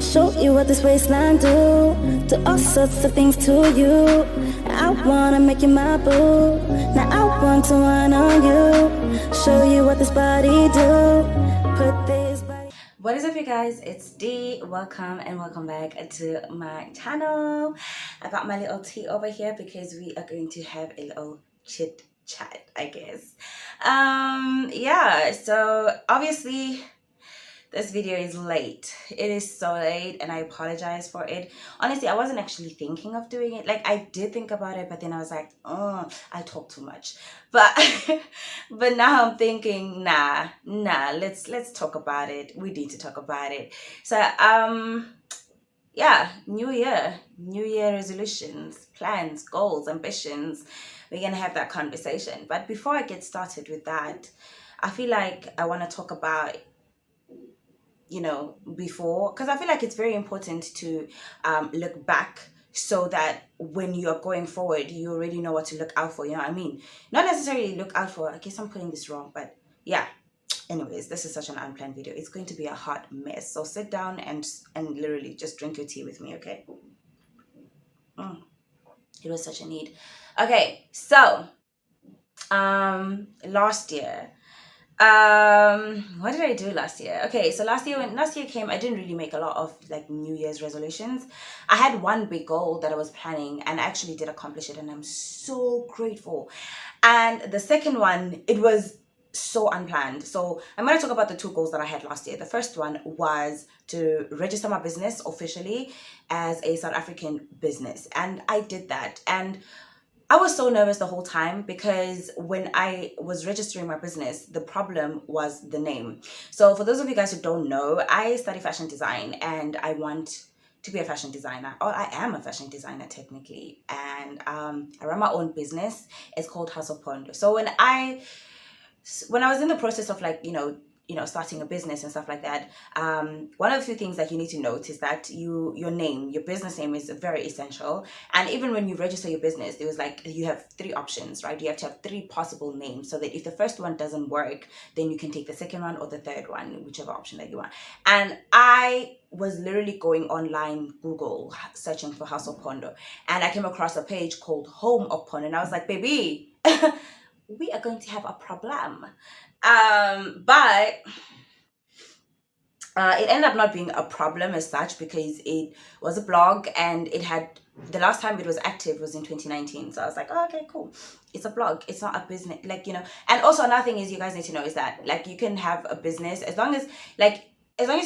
Show you what this waistline do. Do all sorts of things to you. I wanna make you my boo. Now I want to wine on you. Show you what this body do. Put this body. What is up, you guys? It's D. Welcome and welcome back to my channel. I got my little tea over here because we are going to have a little chit chat, I guess. Yeah, so obviously this video is late. It is so late and I apologize for it. Honestly, I wasn't actually thinking of doing it. Like, I did think about it, but then I was like, oh, I talk too much. But but now I'm thinking, nah, let's talk about it. We need to talk about it. So yeah, new year resolutions, plans, goals, ambitions. We're gonna have that conversation. But before I get started with that, I feel like I want to talk about before, because I feel like it's very important to look back so that when you're going forward, you already know what to look out for. You know what I mean? Not necessarily look out for, I guess I'm putting this wrong, but yeah. Anyways, this is such an unplanned video. It's going to be a hot mess. So sit down and literally just drink your tea with me, okay? It was such a need. Okay, so last year, what did I do last year? Okay, so when last year came, I didn't really make a lot of like New Year's resolutions. I had one big goal that I was planning and I actually did accomplish it, and I'm so grateful. And the second one, it was so unplanned. So I'm going to talk about the two goals that I had last year. The first one was to register my business officially as a South African business, and I did that. And I was so nervous the whole time because when I was registering my business, the problem was the name. So for those of you guys who don't know, I study fashion design and I want to be a fashion designer, or I am a fashion designer technically. And I run my own business. It's called Dintle Pondo. So when I was in the process of starting a business and stuff like that, one of the few things that you need to note is that your business name is very essential. And even when you register your business, there was you have three options, right? You have to have three possible names so that if the first one doesn't work, then you can take the second one or the third one, whichever option that you want. And I was literally going online, Google, searching for Dintle Pondo, and I came across a page called Home of Pondo, and I was like, baby, we are going to have a problem. But it ended up not being a problem as such because it was a blog, and it had, the last time it was active was in 2019. So I was like, oh, okay, cool. It's a blog. It's not a business. And also another thing is you guys need to know is that you can have a business as long as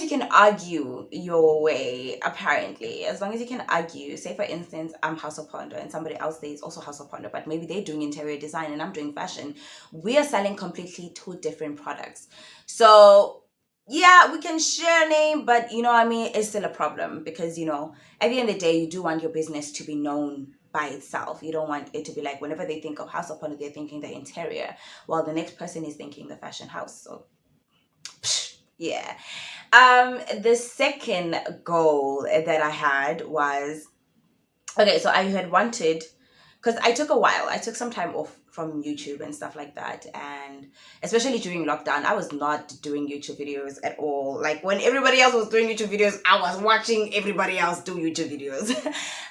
you can argue your way, apparently. As long as you can argue. Say, for instance, I'm Dintle Pondo and somebody else there is also Dintle Pondo, but maybe they're doing interior design and I'm doing fashion. We are selling completely two different products. So, yeah, we can share a name, but, it's still a problem because, at the end of the day, you do want your business to be known by itself. You don't want it to be like whenever they think of Dintle Pondo, they're thinking the interior, while the next person is thinking the fashion house. So, yeah. The second goal that I had was, okay, so I had wanted, because I took some time off from YouTube and stuff like that, and especially during lockdown, I was not doing YouTube videos at all. Like, when everybody else was doing YouTube videos, I was watching everybody else do YouTube videos.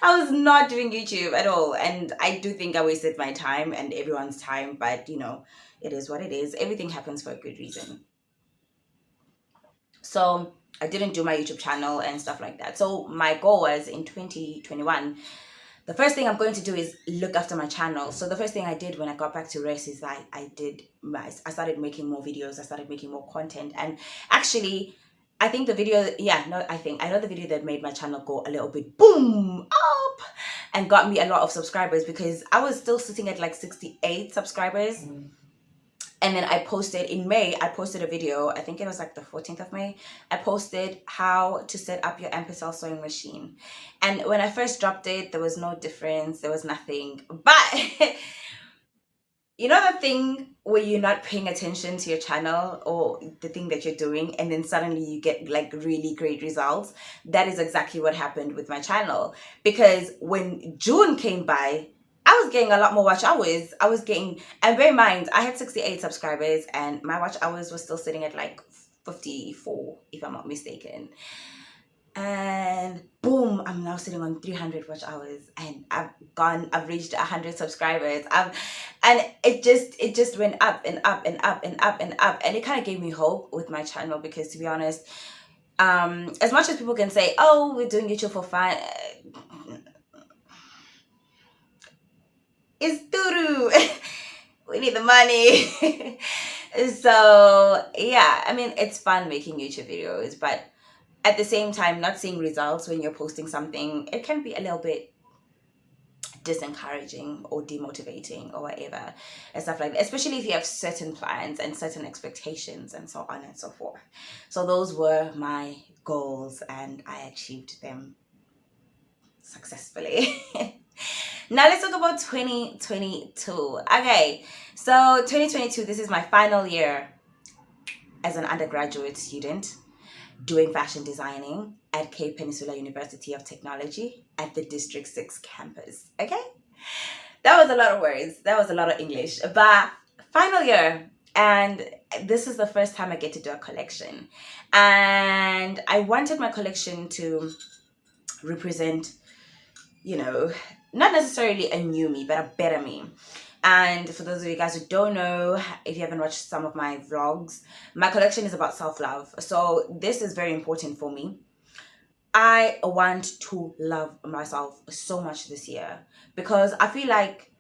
I was not doing YouTube at all, and I do think I wasted my time and everyone's time, but it is what it is. Everything happens for a good reason. So I didn't do my YouTube channel and stuff like that. So my goal was in 2021, the first thing I'm going to do is look after my channel. So the first thing I did when I got back to rest is I started making more videos. I started making more content. And actually, I think the video, I know the video that made my channel go a little bit boom up and got me a lot of subscribers, because I was still sitting at 68 subscribers. And then I posted in May, I posted a video, I think it was the 14th of May. I posted how to set up your Ampersel sewing machine. And when I first dropped it, there was no difference. There was nothing. But the thing where you're not paying attention to your channel or the thing that you're doing, and then suddenly you get really great results. That is exactly what happened with my channel. Because when June came by, I was getting a lot more watch hours. And bear in mind, I had 68 subscribers and my watch hours were still sitting at 54, if I'm not mistaken. and boom, I'm now sitting on 300 watch hours, and I've reached 100 subscribers. And it just went up and up and up and up and up, and it kind of gave me hope with my channel, because to be honest, as much as people can say, oh, we're doing YouTube for fun, it's doo-doo. We need the money. So yeah, I mean, it's fun making YouTube videos, but at the same time, not seeing results when you're posting something, it can be a little bit disencouraging or demotivating or whatever, and stuff like that, especially if you have certain plans and certain expectations and so on and so forth. So those were my goals, and I achieved them successfully. Now let's talk about 2022. Okay, so 2022, this is my final year as an undergraduate student doing fashion designing at Cape Peninsula University of Technology at the District 6 campus. Okay? That was a lot of words. That was a lot of English. But final year, and this is the first time I get to do a collection. And I wanted my collection to represent, you know, not necessarily a new me, but a better me. And for those of you guys who don't know, if you haven't watched some of my vlogs, my collection is about self-love. So this is very important for me. I want to love myself so much this year, because I feel like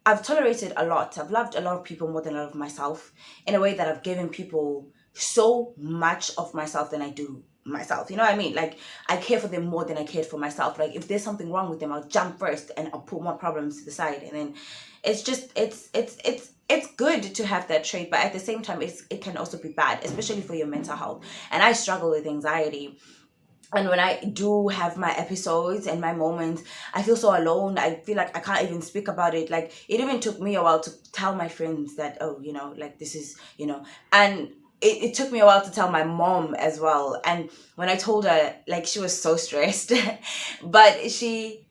I've tolerated a lot. I've loved a lot of people more than I love myself, in a way that I've given people so much of myself than I do myself. You know what I mean? Like, I care for them more than I cared for myself. Like, if there's something wrong with them, I'll jump first and I'll put more problems to the side. And then it's just it's good to have that trait, but at the same time, it can also be bad, especially for your mental health. And I struggle with anxiety, and when I do have my episodes and my moments, I feel so alone. I feel like I can't even speak about it. Like, it even took me a while to tell my friends that, oh, like, this is, and it took me a while to tell my mom as well. And when I told her, like, she was so stressed. But she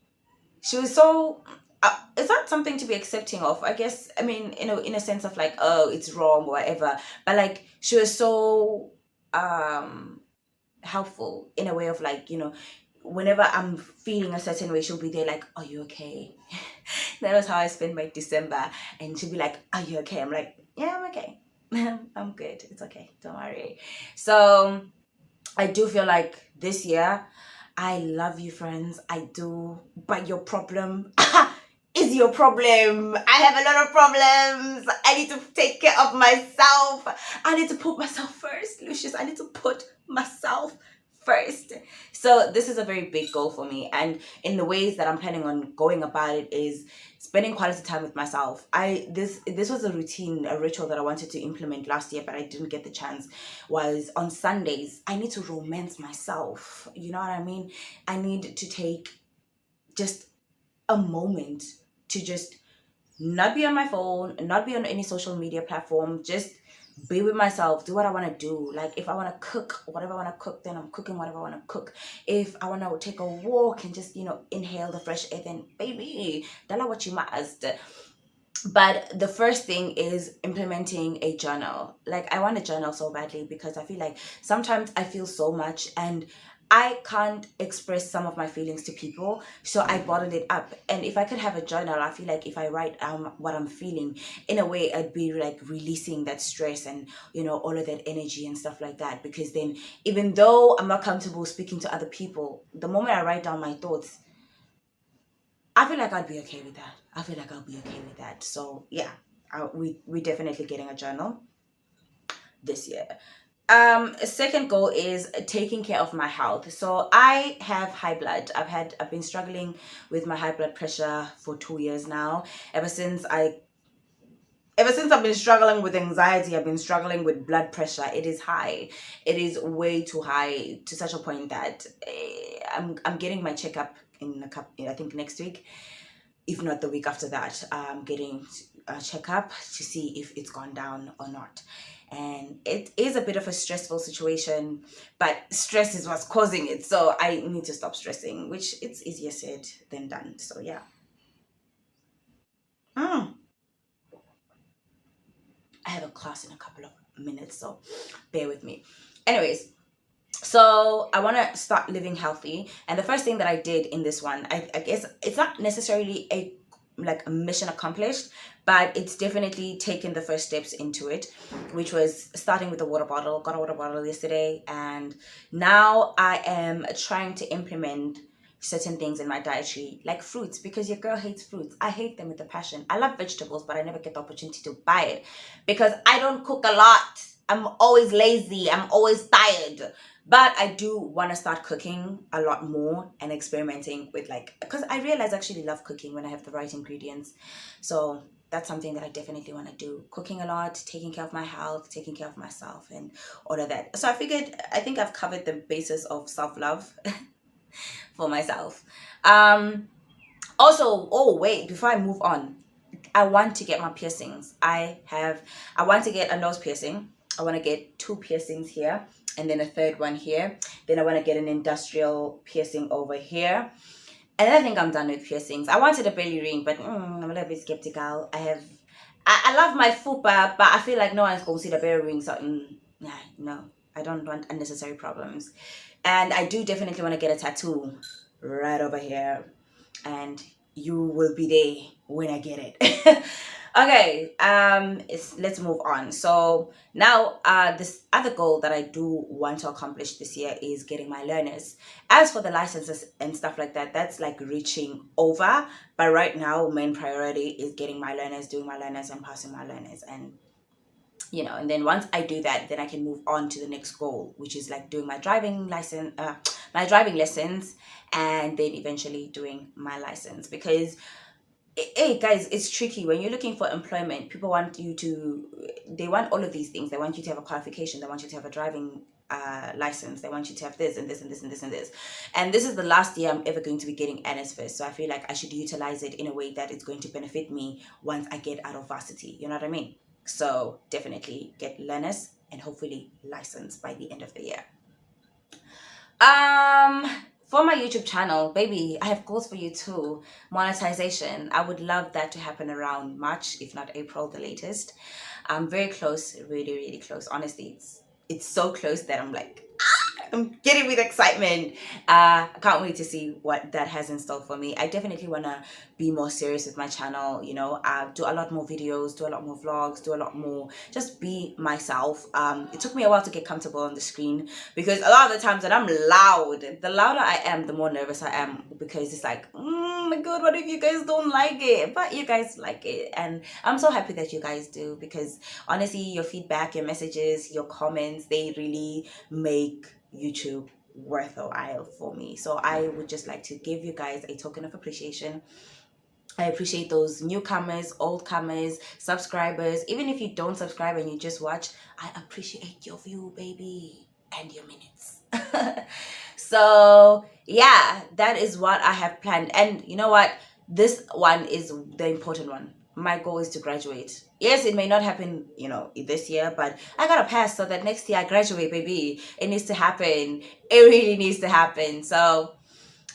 was so, it's not something to be accepting of, I guess. I mean, in a sense of like, oh, it's wrong or whatever. But like, she was so helpful, in a way of like, whenever I'm feeling a certain way, she'll be there like, are you okay? That was how I spent my December. And she'll be like, are you okay? I'm like, yeah, I'm okay. I'm good. It's okay. Don't worry. So I do feel like this year, I love you, friends. I do. But your problem is your problem. I have a lot of problems. I need to take care of myself. I need to put myself first, Lucius. I need to put myself first. So this is a very big goal for me. And in the ways that I'm planning on going about it is spending quality time with myself. This was a routine, a ritual that I wanted to implement last year, but I didn't get the chance. Was on Sundays, I need to romance myself. You know what I mean? I need to take just a moment to just not be on my phone, not be on any social media platform, just be with myself, do what I want to do. Like, if I want to cook whatever I want to cook, then I'm cooking whatever I want to cook. If I want to take a walk and just, inhale the fresh air, then baby, that's what you must. But the first thing is implementing a journal. Like, I want a journal so badly, because I feel like sometimes I feel so much and I can't express some of my feelings to people, so I bottle it up. And if I could have a journal, I feel like if I write what I'm feeling, in a way, I'd be like releasing that stress and all of that energy and stuff like that. Because then, even though I'm not comfortable speaking to other people, the moment I write down my thoughts, I feel like I'd be okay with that. I feel like I'll be okay with that. So yeah, we definitely getting a journal this year. Second goal is taking care of my health. So I have high blood. I've been struggling with my high blood pressure for 2 years now. Ever since I've been struggling with anxiety, I've been struggling with blood pressure. It is high. It is way too high, to such a point that I'm getting my checkup in a couple, I think next week, if not the week after that. I'm getting a checkup to see if it's gone down or not. And it is a bit of a stressful situation, but stress is what's causing it. So I need to stop stressing, which it's easier said than done. So yeah. I have a class in a couple of minutes, so bear with me. Anyways, So I want to start living healthy, and the first thing that I did in this one, I guess it's not necessarily a mission accomplished, but it's definitely taken the first steps into it, which was starting with the water bottle. Got a water bottle yesterday, and now I am trying to implement certain things in my dietary, like fruits, because your girl hates fruits. I hate them with a passion. I love vegetables, but I never get the opportunity to buy it because I don't cook a lot. I'm always lazy. I'm always tired. But I do want to start cooking a lot more and experimenting with, like, because I realize I actually love cooking when I have the right ingredients. So that's something that I definitely want to do. Cooking a lot, taking care of my health, taking care of myself, and all of that. So I think I've covered the basis of self-love for myself. Also, oh wait, before I move on, I want to get my piercings. I want to get a nose piercing. I want to get 2 piercings here and then a third one here. Then I want to get an industrial piercing over here. And I think I'm done with piercings. I wanted a belly ring, but I'm a little bit skeptical. I love my fupa, but I feel like no one's going to see the belly ring. So, yeah, no, I don't want unnecessary problems. And I do definitely want to get a tattoo right over here. And you will be there when I get it. Okay, let's move on. So now, this other goal that I do want to accomplish this year is getting my learners. As for the licenses and stuff like that, that's like reaching over. But right now, main priority is getting my learners, doing my learners, and passing my learners, and and then once I do that, then I can move on to the next goal, which is like doing my driving license, my driving lessons, and then eventually doing my license. Because hey guys, it's tricky when you're looking for employment. People want they want all of these things. They want you to have a qualification, they want you to have a driving license, they want you to have this and this and this and this and this. And this is the last year I'm ever going to be getting NSFIS, so I feel like I should utilize it in a way that it's going to benefit me once I get out of varsity. You know what I mean? So definitely get learners and hopefully license by the end of the year. For my YouTube channel, baby, I have goals for you too. Monetization. I would love that to happen around March, if not April, the latest. I'm very close, really, really close. Honestly, it's so close that I'm like, I'm getting with excitement. I can't wait to see what that has in store for me. I definitely want to be more serious with my channel, do a lot more videos, do a lot more vlogs, do a lot more, just be myself. It took me a while to get comfortable on the screen because a lot of the times that I'm loud, the louder I am, the more nervous I am, because it's like, oh my god, what if you guys don't like it? But you guys like it, and I'm so happy that you guys do, because honestly, your feedback, your messages, your comments, they really make YouTube worth a while for me. So I would just like to give you guys a token of appreciation. I appreciate those newcomers, old comers, subscribers. Even if you don't subscribe and you just watch, I appreciate your view, baby, and your minutes. So yeah, that is what I have planned. And you know what? This one is the important one. My goal is to graduate. Yes, it may not happen, this year, but I gotta pass so that next year I graduate, baby. It needs to happen. It really needs to happen. So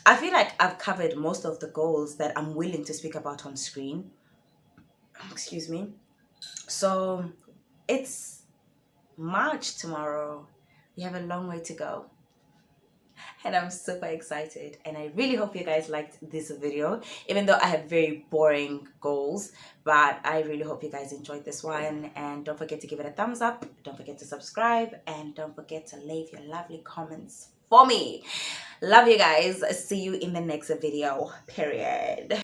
I feel like I've covered most of the goals that I'm willing to speak about on screen. Excuse me. So it's March tomorrow. We have a long way to go. And I'm super excited, and I really hope you guys liked this video, even though I have very boring goals. But I really hope you guys enjoyed this one, and don't forget to give it a thumbs up, don't forget to subscribe, and don't forget to leave your lovely comments for me. Love you guys. See you in the next video, period.